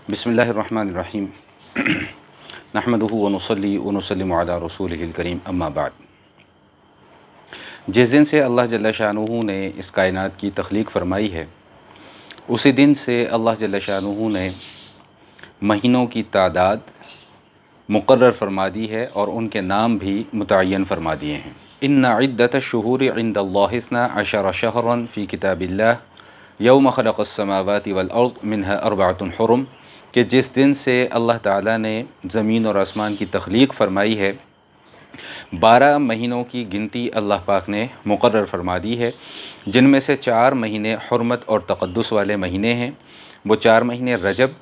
بسم اللہ الرحمن الرحیم نحمدہ ونصلی ونسلم علی رسولہ الکریم اما بعد۔ جس دن سے اللہ جل شانہ نے اس کائنات کی تخلیق فرمائی ہے، اسی دن سے اللہ جل شانہ نے مہینوں کی تعداد مقرر فرما دی ہے اور ان کے نام بھی متعین فرما دیے ہیں۔ ان عدۃ الشہور عند اللہ 12 شہرا فی کتاب اللہ یوم خلق السماوات والارض منها 4 حرم، کہ جس دن سے اللہ تعالیٰ نے زمین اور آسمان کی تخلیق فرمائی ہے 12 مہینوں کی گنتی اللہ پاک نے مقرر فرما دی ہے، جن میں سے 4 مہینے حرمت اور تقدس والے مہینے ہیں۔ وہ 4 مہینے رجب،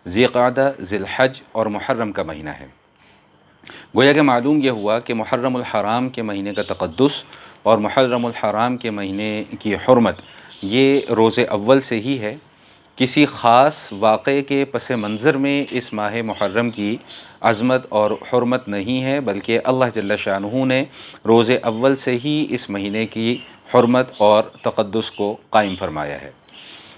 ذی القعدہ، ذی الحج اور محرم کا مہینہ ہے۔ گویا کہ معلوم یہ ہوا کہ محرم الحرام کے مہینے کا تقدس اور محرم الحرام کے مہینے کی حرمت یہ روز اول سے ہی ہے۔ کسی خاص واقعے کے پس منظر میں اس ماہ محرم کی عظمت اور حرمت نہیں ہے، بلکہ اللہ جل شانہ نے روز اول سے ہی اس مہینے کی حرمت اور تقدس کو قائم فرمایا ہے۔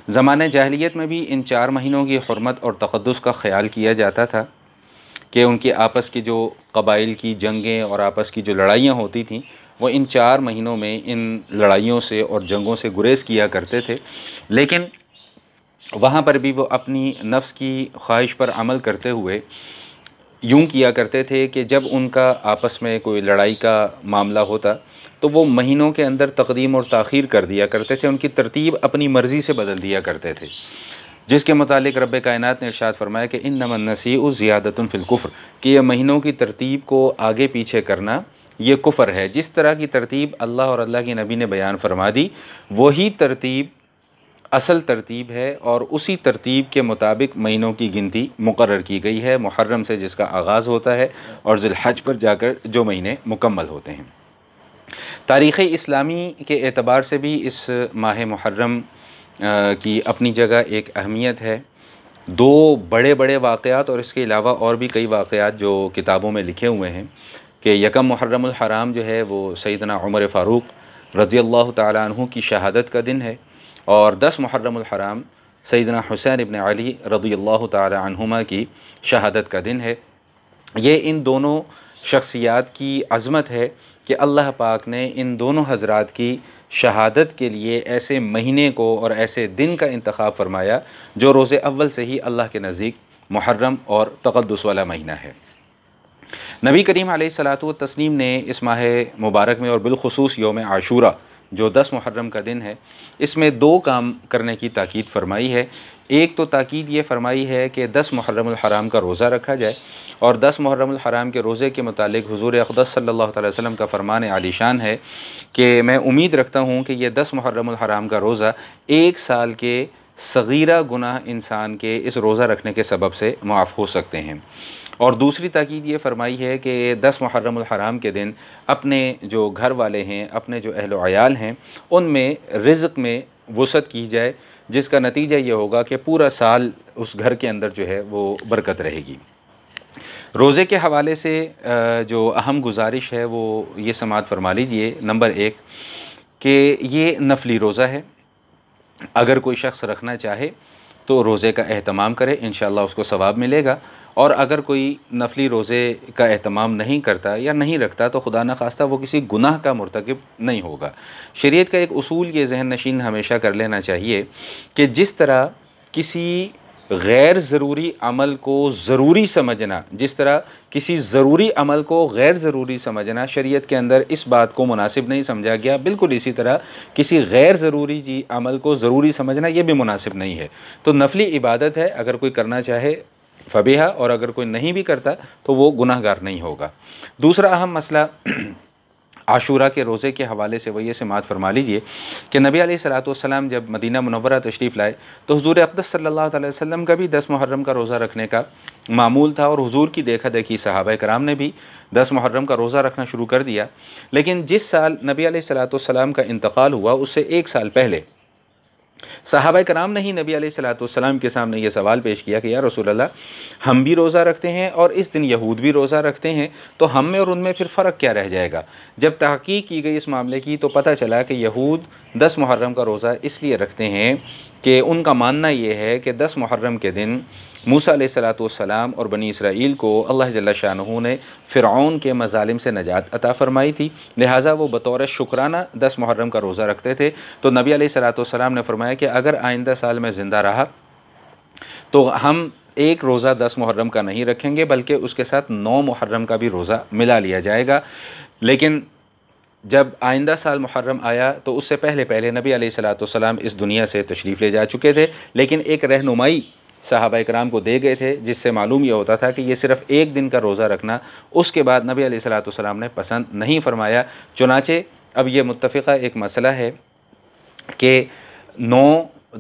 زمانہ جاہلیت میں بھی ان 4 مہینوں کی حرمت اور تقدس کا خیال کیا جاتا تھا کہ ان کی آپس کی جو قبائل کی جنگیں اور آپس کی جو لڑائیاں ہوتی تھیں وہ ان 4 مہینوں میں ان لڑائیوں سے اور جنگوں سے گریز کیا کرتے تھے، لیکن وہاں پر بھی وہ اپنی نفس کی خواہش پر عمل کرتے ہوئے یوں کیا کرتے تھے کہ جب ان کا آپس میں کوئی لڑائی کا معاملہ ہوتا تو وہ مہینوں کے اندر تقدیم اور تاخیر کر دیا کرتے تھے، ان کی ترتیب اپنی مرضی سے بدل دیا کرتے تھے، جس کے متعلق رب کائنات نے ارشاد فرمایا کہ انما النسیء زیادۃ فی الکفر، کہ یہ مہینوں کی ترتیب کو آگے پیچھے کرنا یہ کفر ہے۔ جس طرح کی ترتیب اللہ اور اللہ کے نبی نے بیان فرما دی وہی ترتیب اصل ترتیب ہے، اور اسی ترتیب کے مطابق مہینوں کی گنتی مقرر کی گئی ہے، محرم سے جس کا آغاز ہوتا ہے اور ذی الحج پر جا کر جو مہینے مکمل ہوتے ہیں۔ تاریخ اسلامی کے اعتبار سے بھی اس ماہ محرم کی اپنی جگہ ایک اہمیت ہے۔ 2 بڑے بڑے واقعات اور اس کے علاوہ اور بھی کئی واقعات جو کتابوں میں لکھے ہوئے ہیں کہ یکم محرم الحرام جو ہے وہ سیدنا عمر فاروق رضی اللہ تعالیٰ عنہ کی شہادت کا دن ہے، اور 10 محرم الحرام سیدنا حسین ابن علی رضی اللہ تعالیٰ عنہما کی شہادت کا دن ہے۔ یہ ان دونوں شخصیات کی عظمت ہے کہ اللہ پاک نے ان دونوں حضرات کی شہادت کے لیے ایسے مہینے کو اور ایسے دن کا انتخاب فرمایا جو روز اول سے ہی اللہ کے نزدیک محرم اور تقدس والا مہینہ ہے۔ نبی کریم علیہ الصلاۃ والتسلیم نے اس ماہ مبارک میں اور بالخصوص یوم عاشورہ جو 10 محرم کا دن ہے، اس میں 2 کام کرنے کی تاکید فرمائی ہے۔ ایک تو تاکید یہ فرمائی ہے کہ 10 محرم الحرام کا روزہ رکھا جائے، اور 10 محرم الحرام کے روزے کے متعلق حضور اقدس صلی اللہ علیہ وسلم کا فرمان عالی شان ہے کہ میں امید رکھتا ہوں کہ یہ 10 محرم الحرام کا روزہ 1 سال کے صغیرہ گناہ انسان کے اس روزہ رکھنے کے سبب سے معاف ہو سکتے ہیں۔ اور دوسری تاکید یہ فرمائی ہے کہ 10 محرم الحرام کے دن اپنے جو گھر والے ہیں، اپنے جو اہل و عیال ہیں، ان میں رزق میں وسعت کی جائے، جس کا نتیجہ یہ ہوگا کہ پورا سال اس گھر کے اندر جو ہے وہ برکت رہے گی۔ روزے کے حوالے سے جو اہم گزارش ہے وہ یہ سماعت فرما لیجئے۔ نمبر 1 کہ یہ نفلی روزہ ہے، اگر کوئی شخص رکھنا چاہے تو روزے کا اہتمام کرے، انشاءاللہ اس کو ثواب ملے گا، اور اگر کوئی نفلی روزے کا اہتمام نہیں کرتا یا نہیں رکھتا تو خدا نخواستہ وہ کسی گناہ کا مرتکب نہیں ہوگا۔ شریعت کا ایک اصول یہ ذہن نشین ہمیشہ کر لینا چاہیے کہ جس طرح کسی غیر ضروری عمل کو ضروری سمجھنا، جس طرح کسی ضروری عمل کو غیر ضروری سمجھنا شریعت کے اندر اس بات کو مناسب نہیں سمجھا گیا، بالکل اسی طرح کسی غیر ضروری عمل کو ضروری سمجھنا یہ بھی مناسب نہیں ہے۔ تو نفلی عبادت ہے، اگر کوئی کرنا چاہے فبیہا، اور اگر کوئی نہیں بھی کرتا تو وہ گناہ گار نہیں ہوگا۔ دوسرا اہم مسئلہ عاشورہ کے روزے کے حوالے سے وہ یہ سماعت فرما لیجئے کہ نبی علیہ الصلاۃ والسلام جب مدینہ منورہ تشریف لائے تو حضور اقدس صلی اللہ علیہ وسلم کا بھی 10 محرم کا روزہ رکھنے کا معمول تھا، اور حضور کی دیکھا دیکھی صحابہ کرام نے بھی 10 محرم کا روزہ رکھنا شروع کر دیا۔ لیکن جس سال نبی علیہ الصلاۃ والسلام کا انتقال ہوا اس سے 1 سال پہلے صحابہ کرام نے ہی نبی علیہ الصلوۃ والسلام کے سامنے یہ سوال پیش کیا کہ یا رسول اللہ، ہم بھی روزہ رکھتے ہیں اور اس دن یہود بھی روزہ رکھتے ہیں، تو ہم میں اور ان میں پھر فرق کیا رہ جائے گا؟ جب تحقیق کی گئی اس معاملے کی تو پتہ چلا کہ یہود 10 محرم کا روزہ اس لیے رکھتے ہیں کہ ان کا ماننا یہ ہے کہ 10 محرم کے دن موسیٰ علیہ الصلوۃ والسلام اور بنی اسرائیل کو اللہ جل شانہ نے فرعون کے مظالم سے نجات عطا فرمائی تھی، لہٰذا وہ بطور شکرانہ 10 محرم کا روزہ رکھتے تھے۔ تو نبی علیہ الصلوۃ والسلام نے فرمایا کہ اگر آئندہ سال میں زندہ رہا تو ہم ایک روزہ 10 محرم کا نہیں رکھیں گے، بلکہ اس کے ساتھ 9 محرم کا بھی روزہ ملا لیا جائے گا۔ لیکن جب آئندہ سال محرم آیا تو اس سے پہلے نبی علیہ الصلوۃ والسلام اس دنیا سے تشریف لے جا چکے تھے، لیکن ایک رہنمائی صحابہ کرام کو دے گئے تھے جس سے معلوم یہ ہوتا تھا کہ یہ صرف ایک دن کا روزہ رکھنا اس کے بعد نبی علیہ الصلوۃ والسلام نے پسند نہیں فرمایا۔ چنانچہ اب یہ متفقہ ایک مسئلہ ہے کہ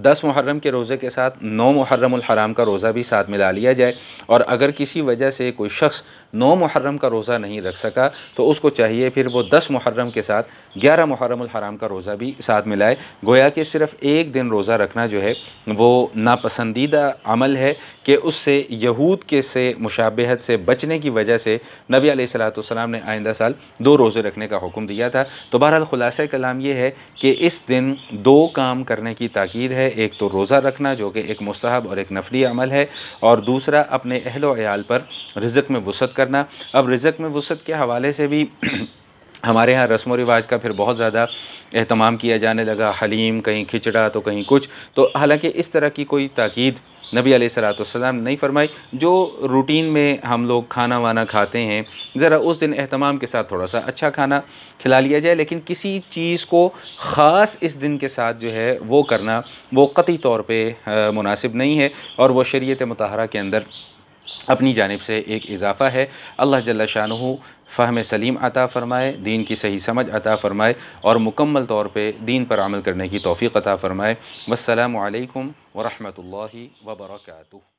10 محرم کے روزے کے ساتھ 9 محرم الحرام کا روزہ بھی ساتھ ملا لیا جائے، اور اگر کسی وجہ سے کوئی شخص 9 محرم کا روزہ نہیں رکھ سکا تو اس کو چاہیے پھر وہ 10 محرم کے ساتھ 11 محرم الحرام کا روزہ بھی ساتھ ملائے۔ گویا کہ صرف ایک دن روزہ رکھنا جو ہے وہ ناپسندیدہ عمل ہے کہ اس سے یہود کے سے مشابہت سے بچنے کی وجہ سے نبی علیہ الصلوۃ والسلام نے آئندہ سال 2 روزے رکھنے کا حکم دیا تھا۔ تو بہرحال خلاصہ کلام یہ ہے کہ اس دن 2 کام کرنے کی تاکید ہے، ایک تو روزہ رکھنا جو کہ ایک مستحب اور ایک نفلی عمل ہے، اور دوسرا اپنے اہل و عیال پر رزق میں وسعت کرنا۔ اب رزق میں وسعت کے حوالے سے بھی ہمارے ہاں رسم و رواج کا پھر بہت زیادہ اہتمام کیا جانے لگا، حلیم، کہیں کھچڑا تو کہیں کچھ، تو حالانکہ اس طرح کی کوئی تاکید نبی علیہ الصلوۃ والسلام نے نہیں فرمائی۔ جو روٹین میں ہم لوگ کھانا وانا کھاتے ہیں ذرا اس دن اہتمام کے ساتھ تھوڑا سا اچھا کھانا کھلا لیا جائے، لیکن کسی چیز کو خاص اس دن کے ساتھ جو ہے وہ کرنا وہ قطعی طور پہ مناسب نہیں ہے، اور وہ شریعت مطہرہ کے اندر اپنی جانب سے ایک اضافہ ہے۔ اللہ جل شانہ فہم سلیم عطا فرمائے، دین کی صحیح سمجھ عطا فرمائے، اور مکمل طور پہ دین پر عمل کرنے کی توفیق عطا فرمائے۔ والسلام علیکم ورحمۃ اللہ وبرکاتہ۔